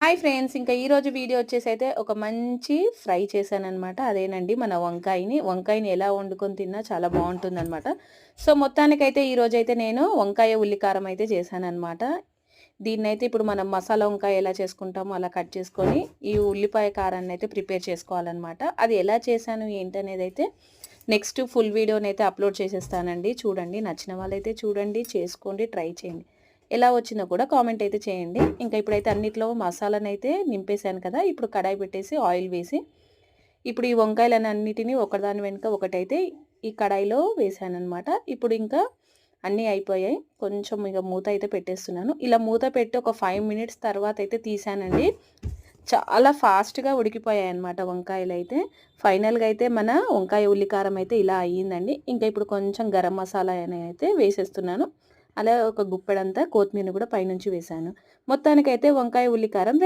Hi friends! ఇంకా ఈరోజు video వచ్చేసైతే ఒక మంచి ఫ్రై చేశాననమాట. అదేనండి మన వంకాయని ఎలా వండుకొని తిన్నా చాలా బావుంటుందనమాట. సో, మొత్తానికైతే ఈరోజైతే నేను వంకాయ ఉల్లికారం అయితే చేశాననమాట. దీన్నైతే ఇప్పుడు మనం మసాలా వంకాయ ఎలా చేసుకుంటామో అలా కట్ చేసుకొని, ఈ ఉల్లిపాయ కారాన్నయితే ప్రిపేర్ చేసుకోవాలనమాట. అది ఎలా చేశాను ఏంటనేదైతే నెక్స్ట్ ఫుల్ వీడియోనైతే అప్‌లోడ్ చేసేస్తానండి. చూడండి. నచ్చిన వాళ్ళైతే చూడండి, చేసుకోండి, ట్రై చేయండి. ఎలా వచ్చిందో కూడా కామెంట్ అయితే చేయండి. ఇంకా ఇప్పుడైతే అన్నిట్లో మసాలానైతే నింపేసాను కదా! ఇప్పుడు కడాయి పెట్టేసి ఆయిల్ వేసి, ఇప్పుడు ఈ వంకాయలనన్నిటిని ఒకదాని వెనుక ఒకటైతే ఈ కడాయిలో వేసాననమాట. ఇప్పుడు ఇంకా అన్నీ అయిపోయాయి. కొంచెం ఇక మూత అయితే పెట్టేస్తున్నాను. ఇలా మూత పెట్టి ఒక 5 మినిట్స్ తర్వాత అయితే తీసానండి. చాలా ఫాస్ట్‌గా ఉడికిపోయాయన్నమాట వంకాయలైతే. ఫైనల్‌గా అయితే మన వంకాయ ఉల్లికారం అయితే ఇలా అయ్యిందండి. ఇంకా ఇప్పుడు కొంచెం గరం మసాలా అయితే వేసేస్తున్నాను. అలా ఒక గుప్పెడంతా కొత్తిమీరని కూడా పైనుంచి వేశాను. మొత్తానికైతే వంకాయ ఉల్లికారం